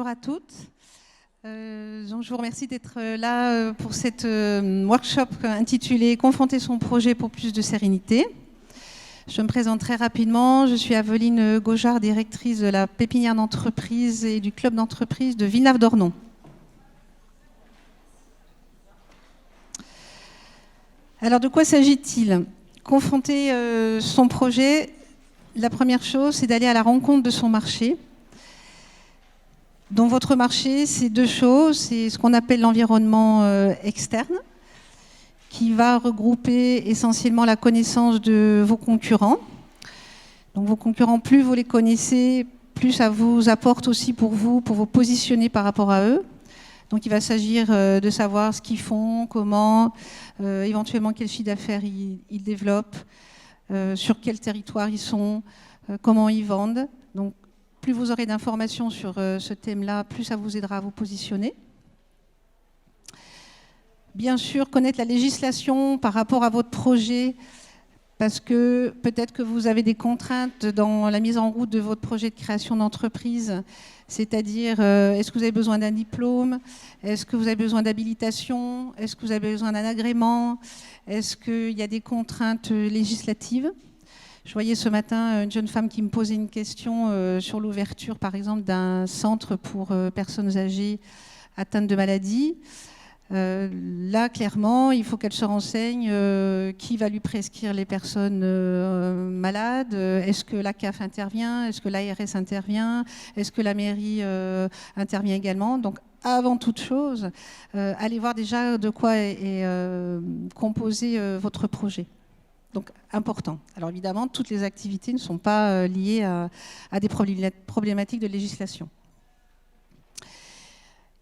Bonjour à toutes. Je vous remercie d'être là pour cette workshop intitulée « Confronter son projet pour plus de sérénité ». Je me présente très rapidement. Je suis Aveline Gaujard, directrice de la pépinière d'entreprise et du club d'entreprise de Villenave-d'Ornon. Alors, de quoi s'agit-il ? Confronter son projet, la première chose, c'est d'aller à la rencontre de son marché. Donc, votre marché, c'est deux choses. C'est ce qu'on appelle l'environnement externe, qui va regrouper essentiellement la connaissance de vos concurrents. Donc, vos concurrents, plus vous les connaissez, plus ça vous apporte aussi pour vous positionner par rapport à eux. Donc, il va s'agir de savoir ce qu'ils font, comment, éventuellement quel chiffre d'affaires ils développent, sur quel territoire ils sont, comment ils vendent. Donc, plus vous aurez d'informations sur ce thème-là, plus ça vous aidera à vous positionner. Bien sûr, connaître la législation par rapport à votre projet, parce que peut-être que vous avez des contraintes dans la mise en route de votre projet de création d'entreprise, c'est-à-dire est-ce que vous avez besoin d'un diplôme, est-ce que vous avez besoin d'habilitation, est-ce que vous avez besoin d'un agrément, est-ce qu'il y a des contraintes législatives ? Je voyais ce matin une jeune femme qui me posait une question sur l'ouverture, par exemple, d'un centre pour personnes âgées atteintes de maladies. Là, clairement, il faut qu'elle se renseigne qui va lui prescrire les personnes malades. Est-ce que la CAF intervient? Est-ce que l'ARS intervient? Est-ce que la mairie intervient également? Donc, avant toute chose, allez voir déjà de quoi est composé votre projet. Donc, important. Alors, évidemment, toutes les activités ne sont pas liées à des problématiques de législation.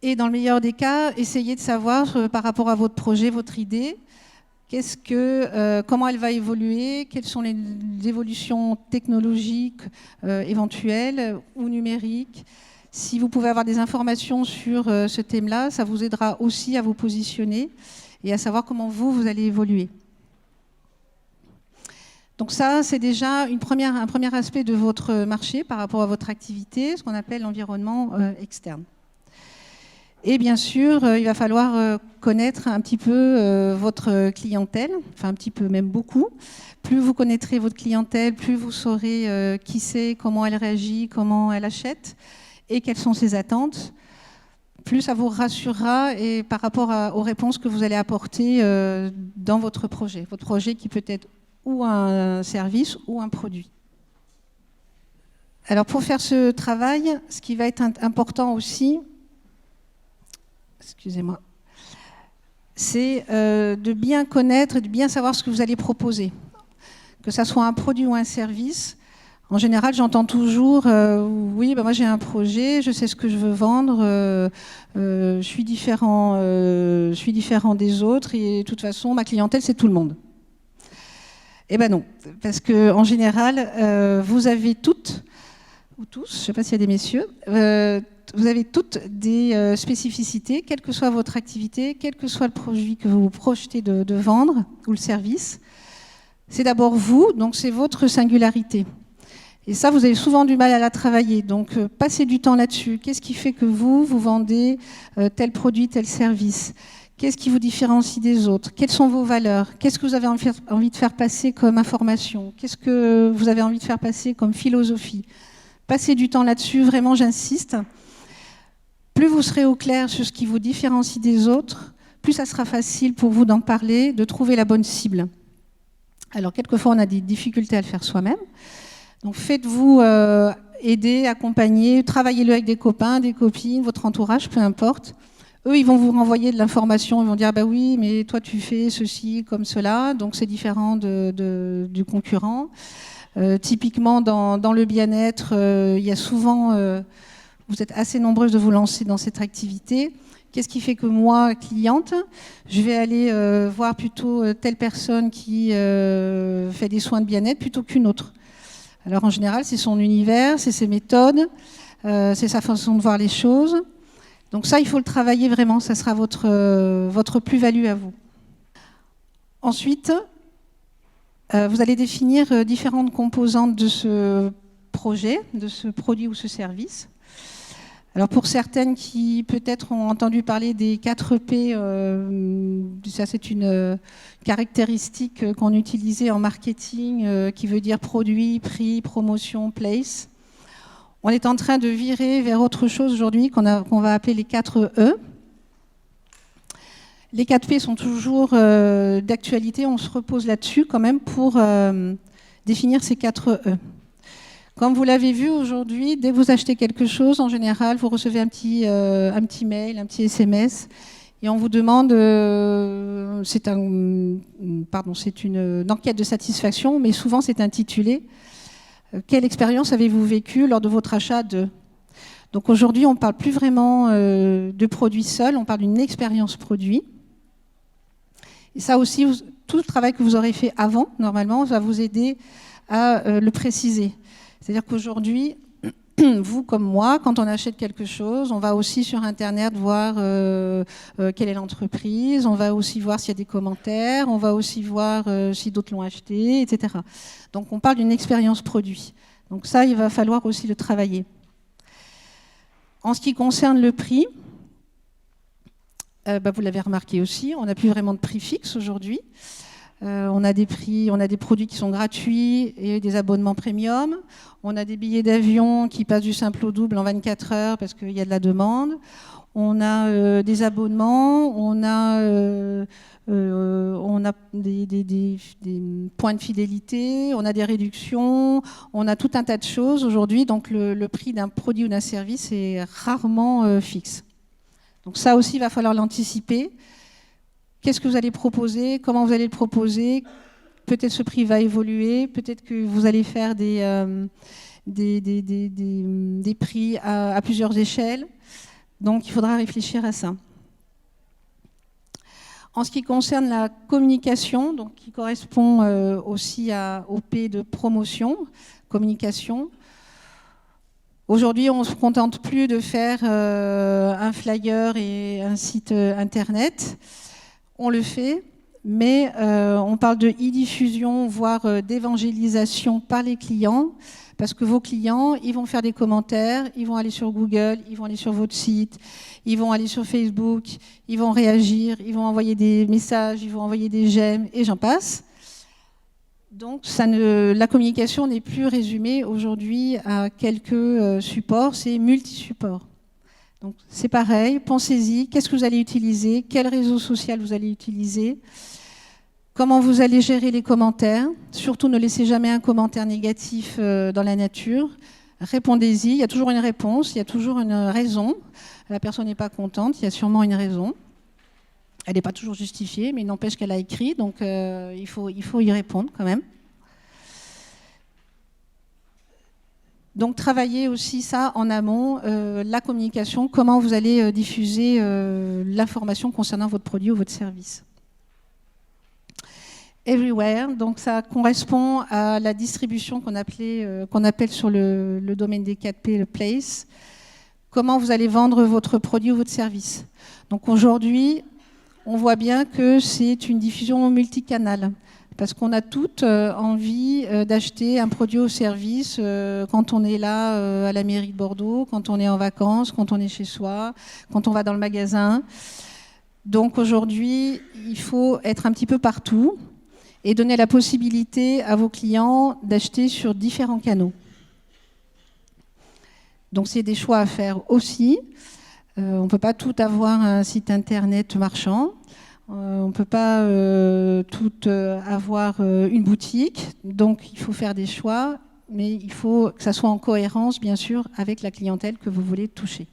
Et dans le meilleur des cas, essayez de savoir par rapport à votre projet, votre idée, comment elle va évoluer, quelles sont les évolutions technologiques éventuelles ou numériques. Si vous pouvez avoir des informations sur ce thème-là, ça vous aidera aussi à vous positionner et à savoir comment vous allez évoluer. Donc ça, c'est déjà un premier aspect de votre marché par rapport à votre activité, ce qu'on appelle l'environnement externe. Et bien sûr, il va falloir connaître un petit peu votre clientèle, enfin un petit peu, même beaucoup. Plus vous connaîtrez votre clientèle, plus vous saurez qui c'est, comment elle réagit, comment elle achète et quelles sont ses attentes. Plus ça vous rassurera et par rapport aux réponses que vous allez apporter dans votre projet. Votre projet qui peut être ou un service ou un produit. Alors pour faire ce travail, ce qui va être important aussi, excusez-moi, c'est de bien connaître et de bien savoir ce que vous allez proposer. Que ça soit un produit ou un service, en général j'entends toujours oui, moi j'ai un projet, je sais ce que je veux vendre, je suis différent des autres et de toute façon ma clientèle c'est tout le monde. Eh bien non, parce qu'en général, vous avez toutes, ou tous, je ne sais pas s'il y a des messieurs, vous avez toutes des spécificités, quelle que soit votre activité, quel que soit le produit que vous projetez de vendre, ou le service. C'est d'abord vous, donc c'est votre singularité. Et ça, vous avez souvent du mal à la travailler, donc passez du temps là-dessus. Qu'est-ce qui fait que vous vendez tel produit, tel service ? Qu'est-ce qui vous différencie des autres? Quelles sont vos valeurs? Qu'est-ce que vous avez envie de faire passer comme information? Qu'est-ce que vous avez envie de faire passer comme philosophie? Passez du temps là-dessus, vraiment j'insiste. Plus vous serez au clair sur ce qui vous différencie des autres, plus ça sera facile pour vous d'en parler, de trouver la bonne cible. Alors quelquefois on a des difficultés à le faire soi-même. Donc faites-vous aider, accompagner, travaillez-le avec des copains, des copines, votre entourage, peu importe. Eux, ils vont vous renvoyer de l'information, ils vont dire « bah oui, mais toi tu fais ceci comme cela, donc c'est différent du concurrent ». Typiquement, dans le bien-être, il y a souvent, vous êtes assez nombreuses de vous lancer dans cette activité. Qu'est-ce qui fait que moi, cliente, je vais aller voir plutôt telle personne qui fait des soins de bien-être plutôt qu'une autre? Alors en général, c'est son univers, c'est ses méthodes, c'est sa façon de voir les choses. Donc ça, il faut le travailler vraiment, ça sera votre plus-value à vous. Ensuite, vous allez définir différentes composantes de ce projet, de ce produit ou ce service. Alors pour certaines qui peut-être ont entendu parler des 4 P, ça c'est une caractéristique qu'on utilisait en marketing qui veut dire produit, prix, promotion, place. On est en train de virer vers autre chose aujourd'hui qu'on va appeler les 4 E. Les 4 P sont toujours d'actualité, on se repose là-dessus quand même pour définir ces 4 E. Comme vous l'avez vu aujourd'hui, dès que vous achetez quelque chose, en général, vous recevez un petit mail, un petit SMS, et on vous demande, c'est une enquête de satisfaction, mais souvent c'est intitulé « Quelle expérience avez-vous vécue lors de votre achat de ?» Donc aujourd'hui, on ne parle plus vraiment de produit seul, on parle d'une expérience produit. Et ça aussi, tout le travail que vous aurez fait avant, normalement, va vous aider à le préciser. C'est-à-dire qu'aujourd'hui, vous comme moi, quand on achète quelque chose, on va aussi sur Internet voir quelle est l'entreprise, on va aussi voir s'il y a des commentaires, on va aussi voir si d'autres l'ont acheté, etc. Donc on parle d'une expérience produit. Donc ça, il va falloir aussi le travailler. En ce qui concerne le prix, vous l'avez remarqué aussi, on n'a plus vraiment de prix fixe aujourd'hui. On a des produits qui sont gratuits et des abonnements premium. On a des billets d'avion qui passent du simple au double en 24 heures parce qu'il y a de la demande. On a des abonnements, on a des points de fidélité, on a des réductions, on a tout un tas de choses aujourd'hui. Donc le prix d'un produit ou d'un service est rarement fixe. Donc ça aussi, il va falloir l'anticiper. Qu'est-ce que vous allez proposer? Comment vous allez le proposer? Peut-être ce prix va évoluer, peut-être que vous allez faire des prix à plusieurs échelles. Donc il faudra réfléchir à ça. En ce qui concerne la communication, donc qui correspond aussi au P de promotion, communication, aujourd'hui on ne se contente plus de faire un flyer et un site internet. On le fait, mais on parle de e-diffusion, voire d'évangélisation par les clients, parce que vos clients, ils vont faire des commentaires, ils vont aller sur Google, ils vont aller sur votre site, ils vont aller sur Facebook, ils vont réagir, ils vont envoyer des messages, ils vont envoyer des j'aime, et j'en passe. Donc la communication n'est plus résumée aujourd'hui à quelques supports, c'est multi-supports. Donc c'est pareil, pensez-y, qu'est-ce que vous allez utiliser, quel réseau social vous allez utiliser, comment vous allez gérer les commentaires, surtout ne laissez jamais un commentaire négatif dans la nature, répondez-y, il y a toujours une réponse, il y a toujours une raison, la personne n'est pas contente, il y a sûrement une raison, elle n'est pas toujours justifiée, mais il n'empêche qu'elle a écrit, donc il faut y répondre quand même. Donc travaillez aussi ça en amont, la communication, comment vous allez diffuser l'information concernant votre produit ou votre service. Everywhere, donc ça correspond à la distribution qu'on appelle sur le domaine des 4P, le place. Comment vous allez vendre votre produit ou votre service. Donc aujourd'hui, on voit bien que c'est une diffusion multicanale. Parce qu'on a toutes envie d'acheter un produit ou service quand on est là à la mairie de Bordeaux, quand on est en vacances, quand on est chez soi, quand on va dans le magasin. Donc aujourd'hui, il faut être un petit peu partout et donner la possibilité à vos clients d'acheter sur différents canaux. Donc c'est des choix à faire aussi. On ne peut pas tout avoir un site internet marchand. On ne peut pas tout avoir une boutique, donc il faut faire des choix, mais il faut que ça soit en cohérence, bien sûr, avec la clientèle que vous voulez toucher.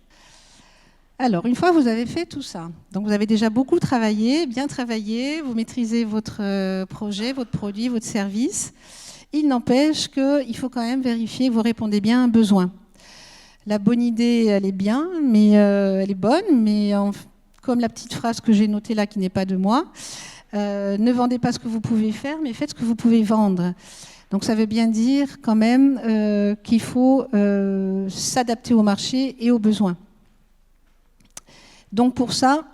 Alors, une fois que vous avez fait tout ça, donc vous avez déjà beaucoup travaillé, bien travaillé, vous maîtrisez votre projet, votre produit, votre service, il n'empêche qu'il faut quand même vérifier que vous répondez bien à un besoin. La bonne idée, elle est bien, mais elle est bonne, mais comme la petite phrase que j'ai notée là, qui n'est pas de moi, ne vendez pas ce que vous pouvez faire, mais faites ce que vous pouvez vendre. Donc ça veut bien dire quand même qu'il faut s'adapter au marché et aux besoins. Donc pour ça,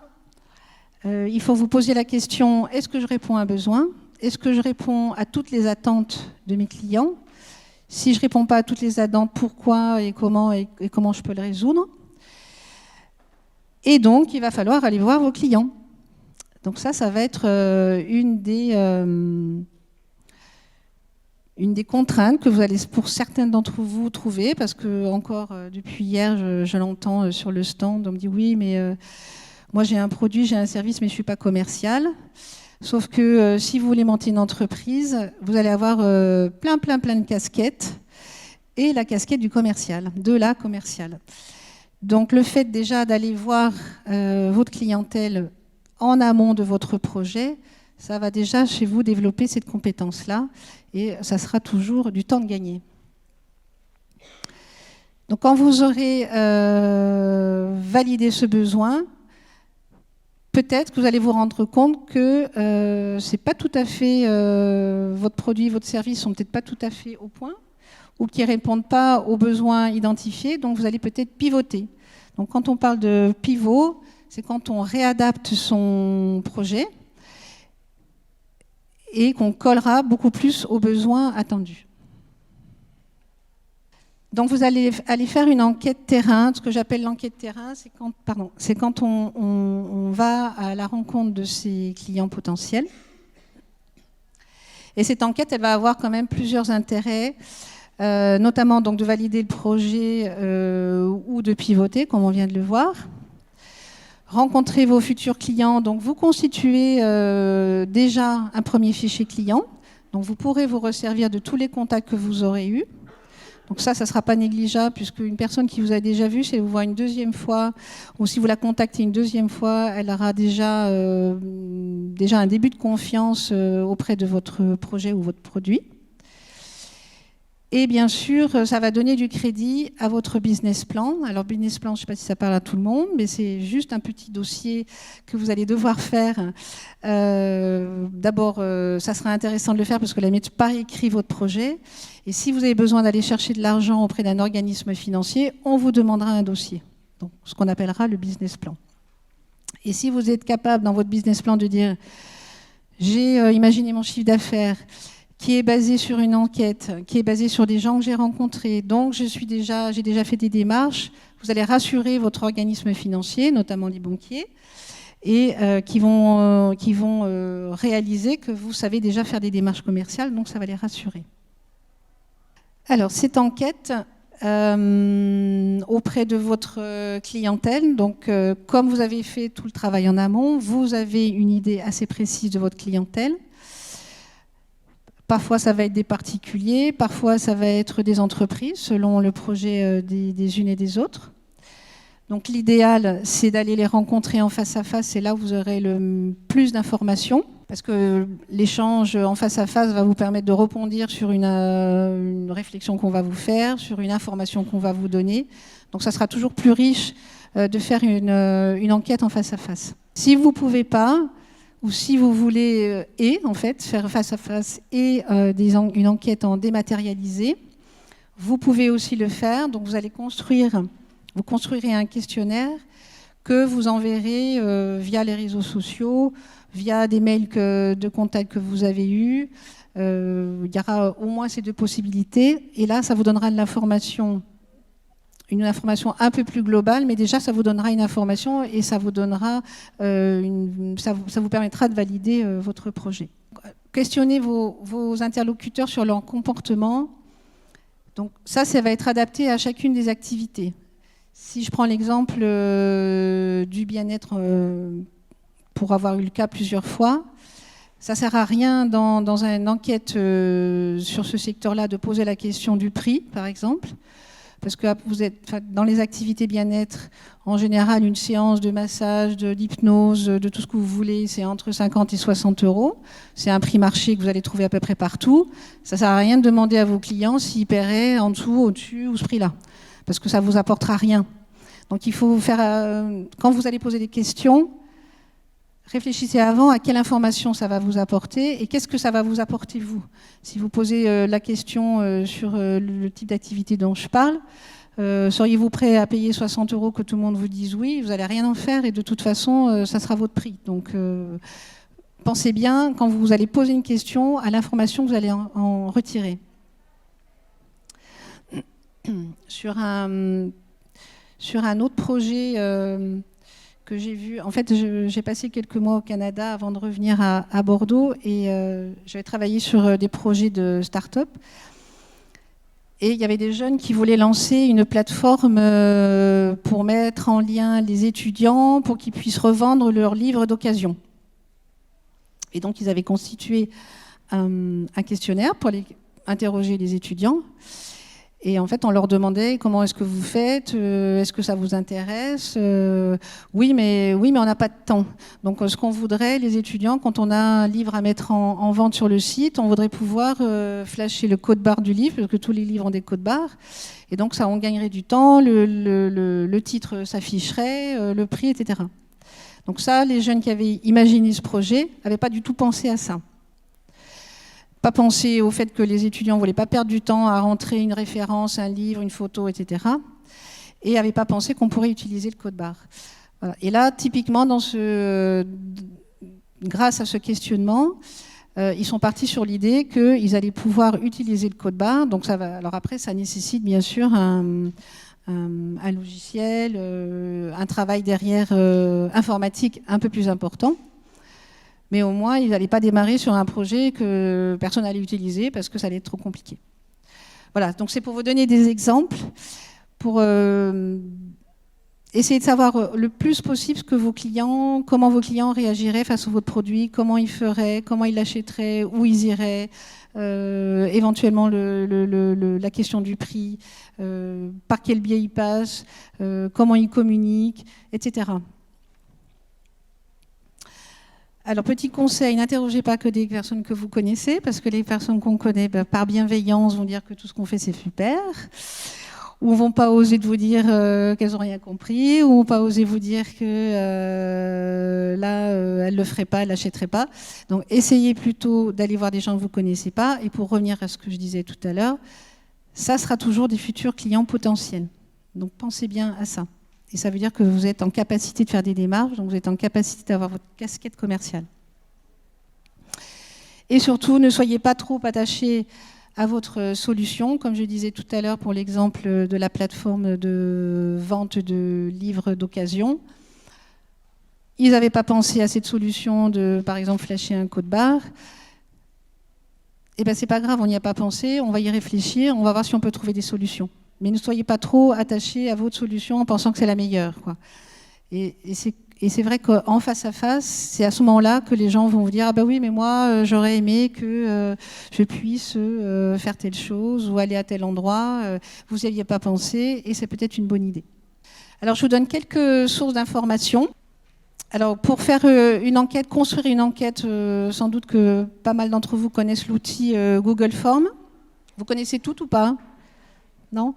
il faut vous poser la question, est-ce que je réponds à un besoin? Est-ce que je réponds à toutes les attentes de mes clients? Si je ne réponds pas à toutes les attentes, pourquoi et comment je peux le résoudre? Et donc, il va falloir aller voir vos clients. Donc ça va être une des contraintes que vous allez, pour certains d'entre vous, trouver, parce que encore depuis hier, je l'entends sur le stand, on me dit oui, mais moi j'ai un produit, j'ai un service, mais je ne suis pas commercial. Sauf que si vous voulez monter une entreprise, vous allez avoir plein de casquettes, et la casquette du commercial, de la commerciale. Donc le fait déjà d'aller voir votre clientèle en amont de votre projet, ça va déjà chez vous développer cette compétence-là et ça sera toujours du temps de gagner. Donc quand vous aurez validé ce besoin, peut-être que vous allez vous rendre compte que c'est pas tout à fait votre produit, votre service sont peut-être pas tout à fait au point ou qui ne répondent pas aux besoins identifiés, donc vous allez peut-être pivoter. Donc quand on parle de pivot, c'est quand on réadapte son projet et qu'on collera beaucoup plus aux besoins attendus. Donc vous allez aller faire une enquête terrain. Ce que j'appelle l'enquête terrain, c'est quand on va à la rencontre de ses clients potentiels. Et cette enquête, elle va avoir quand même plusieurs intérêts, notamment donc de valider le projet ou de pivoter, comme on vient de le voir. Rencontrer vos futurs clients, donc vous constituez déjà un premier fichier client, donc vous pourrez vous resservir de tous les contacts que vous aurez eus. Donc ça ne sera pas négligeable, puisque une personne qui vous a déjà vu, si elle vous voit une deuxième fois, ou si vous la contactez une deuxième fois, elle aura déjà un début de confiance auprès de votre projet ou votre produit. Et bien sûr, ça va donner du crédit à votre business plan. Alors, business plan, je ne sais pas si ça parle à tout le monde, mais c'est juste un petit dossier que vous allez devoir faire. D'abord, ça sera intéressant de le faire parce que la mettre par écrit votre projet. Et si vous avez besoin d'aller chercher de l'argent auprès d'un organisme financier, on vous demandera un dossier, donc ce qu'on appellera le business plan. Et si vous êtes capable dans votre business plan de dire « j'ai imaginé mon chiffre d'affaires », qui est basé sur une enquête, qui est basé sur des gens que j'ai rencontrés. Donc, j'ai déjà fait des démarches. Vous allez rassurer votre organisme financier, notamment les banquiers, et qui vont réaliser que vous savez déjà faire des démarches commerciales, donc ça va les rassurer. Alors, cette enquête auprès de votre clientèle, donc comme vous avez fait tout le travail en amont, vous avez une idée assez précise de votre clientèle. Parfois, ça va être des particuliers, parfois, ça va être des entreprises, selon le projet des unes et des autres. Donc, l'idéal, c'est d'aller les rencontrer en face à face, c'est là où vous aurez le plus d'informations, parce que l'échange en face à face va vous permettre de rebondir sur une réflexion qu'on va vous faire, sur une information qu'on va vous donner. Donc, ça sera toujours plus riche de faire une enquête en face à face. Si vous ne pouvez pas, ou si vous voulez faire face à face et une enquête en dématérialisé, vous pouvez aussi le faire. Donc vous construirez un questionnaire que vous enverrez via les réseaux sociaux, via des mails de contact que vous avez eus. Il y aura au moins ces deux possibilités. Et là, ça vous donnera de l'information, une information un peu plus globale, mais déjà ça vous donnera une information et ça vous donnera ça vous permettra de valider votre projet. Questionnez vos interlocuteurs sur leur comportement. Donc ça va être adapté à chacune des activités. Si je prends l'exemple du bien-être pour avoir eu le cas plusieurs fois, ça ne sert à rien dans une enquête sur ce secteur-là de poser la question du prix, par exemple. Parce que vous êtes dans les activités bien-être, en général, une séance de massage, d'hypnose, de tout ce que vous voulez, c'est entre 50 et 60 euros. C'est un prix marché que vous allez trouver à peu près partout. Ça ne sert à rien de demander à vos clients s'ils paieraient en dessous, au-dessus ou ce prix-là. Parce que ça ne vous apportera rien. Donc il faut faire, quand vous allez poser des questions, réfléchissez avant à quelle information ça va vous apporter et qu'est-ce que ça va vous apporter vous. Si vous posez la question sur le type d'activité dont je parle, seriez-vous prêt à payer 60 euros que tout le monde vous dise oui? Vous n'allez rien en faire et de toute façon, ça sera votre prix. Donc pensez bien, quand vous allez poser une question, à l'information que vous allez en retirer. Sur un autre projet que j'ai vu. En fait, j'ai passé quelques mois au Canada avant de revenir à Bordeaux et j'avais travaillé sur des projets de start-up. Et il y avait des jeunes qui voulaient lancer une plateforme pour mettre en lien les étudiants pour qu'ils puissent revendre leurs livres d'occasion. Et donc, ils avaient constitué un questionnaire pour interroger les étudiants. Et en fait, on leur demandait comment est-ce que vous faites, est-ce que ça vous intéresse, oui, mais on n'a pas de temps. Donc, ce qu'on voudrait, les étudiants, quand on a un livre à mettre en vente sur le site, on voudrait pouvoir flasher le code barre du livre, parce que tous les livres ont des codes barres. Et donc, ça, on gagnerait du temps, le titre s'afficherait, le prix, etc. Donc ça, les jeunes qui avaient imaginé ce projet n'avaient pas du tout pensé à ça. Pas penser au fait que les étudiants ne voulaient pas perdre du temps à rentrer une référence, un livre, une photo, etc. Et n'avaient pas pensé qu'on pourrait utiliser le code barre. Voilà. Et là, typiquement, grâce à ce questionnement, ils sont partis sur l'idée qu'ils allaient pouvoir utiliser le code barre. Donc alors après, ça nécessite bien sûr un logiciel, un travail derrière informatique un peu plus important. Mais au moins, ils n'allaient pas démarrer sur un projet que personne n'allait utiliser parce que ça allait être trop compliqué. Voilà, donc c'est pour vous donner des exemples, pour essayer de savoir le plus possible comment vos clients réagiraient face à votre produit, comment ils feraient, comment ils l'achèteraient, où ils iraient, éventuellement la question du prix, par quel biais ils passent, comment ils communiquent, etc. Alors, petit conseil, n'interrogez pas que des personnes que vous connaissez, parce que les personnes qu'on connaît, par bienveillance, vont dire que tout ce qu'on fait, c'est super, ou vont pas oser de vous dire qu'elles n'ont rien compris, ou vont pas oser vous dire que là, elles ne le feraient pas, elles ne l'achèteraient pas. Donc, essayez plutôt d'aller voir des gens que vous ne connaissez pas. Et pour revenir à ce que je disais tout à l'heure, ça sera toujours des futurs clients potentiels. Donc, pensez bien à ça. Et ça veut dire que vous êtes en capacité de faire des démarches, donc vous êtes en capacité d'avoir votre casquette commerciale. Et surtout, ne soyez pas trop attachés à votre solution. Comme je disais tout à l'heure pour l'exemple de la plateforme de vente de livres d'occasion, ils n'avaient pas pensé à cette solution de, par exemple, flasher un code barre. Eh bien, c'est pas grave, on n'y a pas pensé, on va y réfléchir, on va voir si on peut trouver des solutions. Mais ne soyez pas trop attachés à votre solution en pensant que c'est la meilleure, quoi. Et c'est vrai qu'en face à face, c'est à ce moment-là que les gens vont vous dire « Ah ben oui, mais moi, j'aurais aimé que je puisse faire telle chose ou aller à tel endroit. Vous n'y aviez pas pensé et c'est peut-être une bonne idée. » Alors, je vous donne quelques sources d'informations. Alors, pour faire une enquête, construire une enquête, sans doute que pas mal d'entre vous connaissent l'outil Google Forms. Vous connaissez tout ou pas ? Non.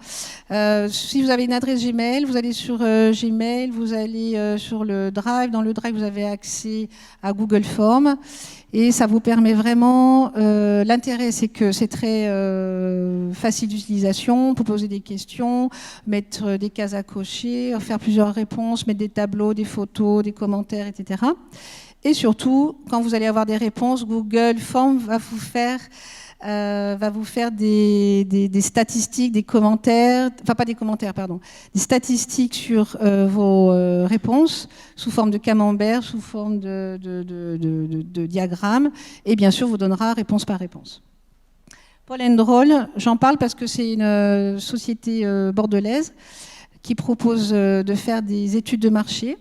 Si vous avez une adresse Gmail, vous allez sur Gmail, vous allez sur le Drive. Dans le Drive, vous avez accès à Google Forms. Et ça vous permet vraiment... l'intérêt, c'est que c'est très facile d'utilisation. On peut poser des questions, mettre des cases à cocher, faire plusieurs réponses, mettre des tableaux, des photos, des commentaires, etc. Et surtout, quand vous allez avoir des réponses, Google Forms va vous faire des statistiques, des commentaires, enfin pas des commentaires, pardon, des statistiques sur vos réponses sous forme de camembert, sous forme de diagramme, et bien sûr vous donnera réponse par réponse. Paul & Roll, j'en parle parce que c'est une société bordelaise qui propose de faire des études de marché.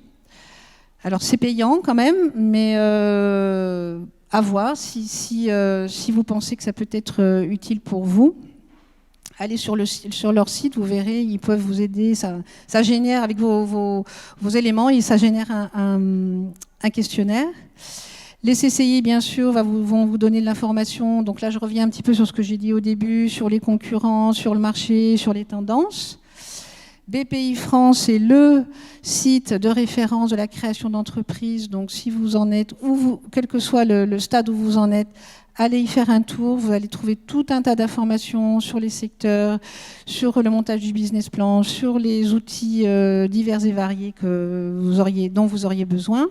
Alors c'est payant quand même, mais à voir si vous pensez que ça peut être utile pour vous. Allez sur leur site, vous verrez, ils peuvent vous aider. Ça génère avec vos éléments et ça génère un questionnaire. Les CCI, bien sûr, vont vous donner de l'information. Donc là, je reviens un petit peu sur ce que j'ai dit au début, sur les concurrents, sur le marché, sur les tendances. BPI France est le site de référence de la création d'entreprises. Donc, si vous en êtes, quel que soit le stade où vous en êtes, allez y faire un tour. Vous allez trouver tout un tas d'informations sur les secteurs, sur le montage du business plan, sur les outils divers et variés dont vous auriez besoin.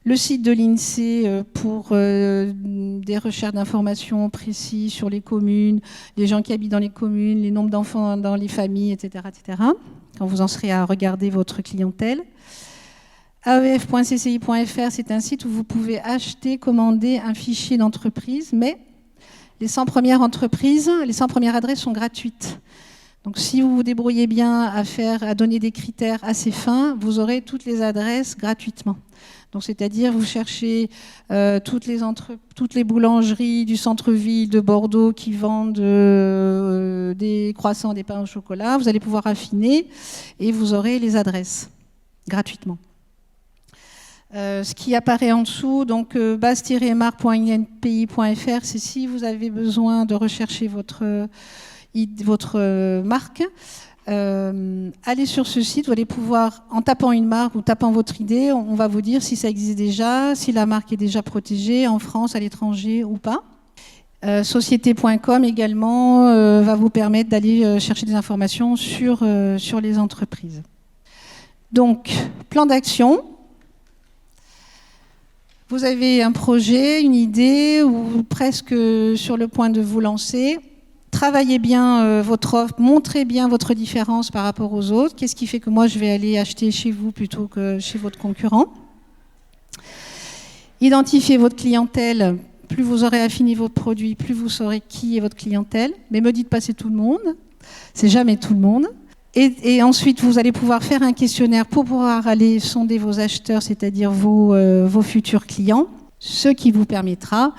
Le site de l'INSEE pour des recherches d'informations précises sur les communes, les gens qui habitent dans les communes, les nombres d'enfants dans les familles, etc., etc., quand vous en serez à regarder votre clientèle. aef.cci.fr, c'est un site où vous pouvez acheter, commander un fichier d'entreprise, mais les 100 premières entreprises, les 100 premières adresses sont gratuites. Donc si vous vous débrouillez bien à donner des critères assez fins, vous aurez toutes les adresses gratuitement. Donc c'est-à-dire vous cherchez toutes les boulangeries du centre-ville de Bordeaux qui vendent des croissants, des pains au chocolat, vous allez pouvoir affiner et vous aurez les adresses gratuitement. Ce qui apparaît en dessous, donc base-marque.inpi.fr, c'est si vous avez besoin de rechercher votre marque. Allez sur ce site, vous allez pouvoir, en tapant une marque ou tapant votre idée, on va vous dire si ça existe déjà, si la marque est déjà protégée en France, à l'étranger ou pas. Société.com également va vous permettre d'aller chercher des informations sur les entreprises. Donc, plan d'action. Vous avez un projet, une idée, ou presque sur le point de vous lancer. Travaillez bien votre offre, montrez bien votre différence par rapport aux autres. Qu'est-ce qui fait que moi, je vais aller acheter chez vous plutôt que chez votre concurrent? Identifiez votre clientèle. Plus vous aurez affiné votre produit, plus vous saurez qui est votre clientèle. Mais me dites pas c'est tout le monde. C'est jamais tout le monde. Et ensuite, vous allez pouvoir faire un questionnaire pour pouvoir aller sonder vos acheteurs, c'est-à-dire vos futurs clients, ce qui vous permettra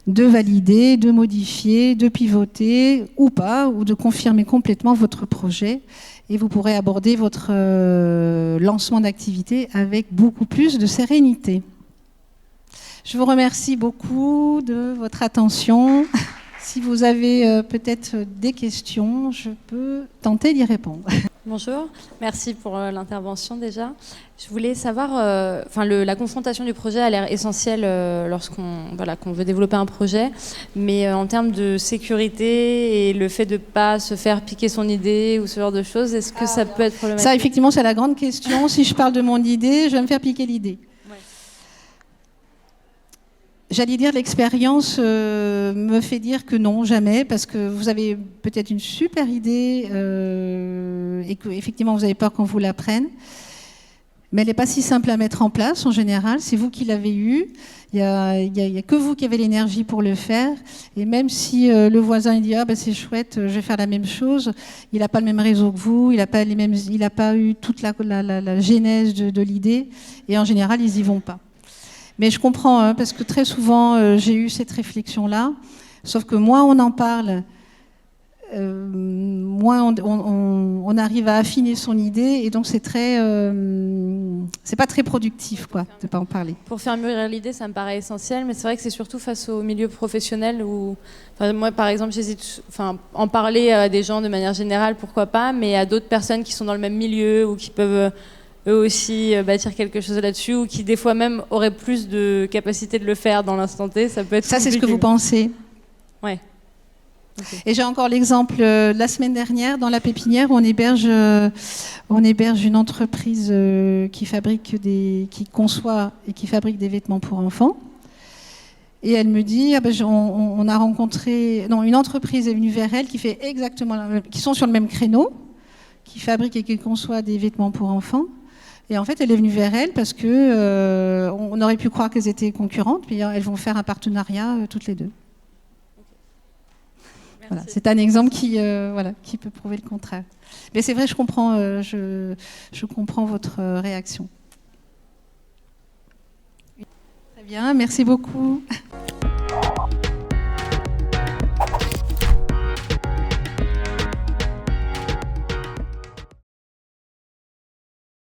de valider, de modifier, de pivoter ou pas, ou de confirmer complètement votre projet. Et vous pourrez aborder votre lancement d'activité avec beaucoup plus de sérénité. Je vous remercie beaucoup de votre attention. Si vous avez peut-être des questions, je peux tenter d'y répondre. Bonjour, merci pour l'intervention déjà. Je voulais savoir, la confrontation du projet a l'air essentielle qu'on veut développer un projet, mais en termes de sécurité et le fait de ne pas se faire piquer son idée ou ce genre de choses, est-ce que ça peut être problématique? Ça, effectivement, c'est la grande question. Si je parle de mon idée, je vais me faire piquer l'idée. J'allais dire, l'expérience me fait dire que non, jamais, parce que vous avez peut-être une super idée et qu'effectivement vous avez peur qu'on vous la prenne, mais elle n'est pas si simple à mettre en place en général. C'est vous qui l'avez eue, il n'y a que vous qui avez l'énergie pour le faire, et même si le voisin il dit ah ben c'est chouette, je vais faire la même chose, il n'a pas le même réseau que vous, il n'a pas eu toute la genèse de l'idée, et en général ils n'y vont pas. Mais je comprends, hein, parce que très souvent, j'ai eu cette réflexion-là. Sauf que moins on en parle, moins on arrive à affiner son idée. Et donc, c'est pas très productif, quoi, de ne pas en parler. Pour faire mûrir l'idée, ça me paraît essentiel. Mais c'est vrai que c'est surtout face au milieu professionnel où, moi, par exemple, j'hésite, en parler à des gens de manière générale, pourquoi pas, mais à d'autres personnes qui sont dans le même milieu ou qui peuvent eux aussi bâtir quelque chose là-dessus, ou qui des fois même auraient plus de capacité de le faire dans l'instant T, ça peut être compliqué. C'est ce que vous pensez? Ouais. Okay. Et j'ai encore l'exemple, la semaine dernière, dans la pépinière, on héberge une entreprise qui conçoit et qui fabrique des vêtements pour enfants. Et elle me dit, on a rencontré, une entreprise est venue vers elle qui fait exactement qui sont sur le même créneau, qui fabrique et qui conçoit des vêtements pour enfants. Et en fait, elle est venue vers elle parce que on aurait pu croire qu'elles étaient concurrentes, puis elles vont faire un partenariat toutes les deux. Voilà, c'est un exemple qui peut prouver le contraire. Mais c'est vrai, je comprends votre réaction. Très bien, merci beaucoup.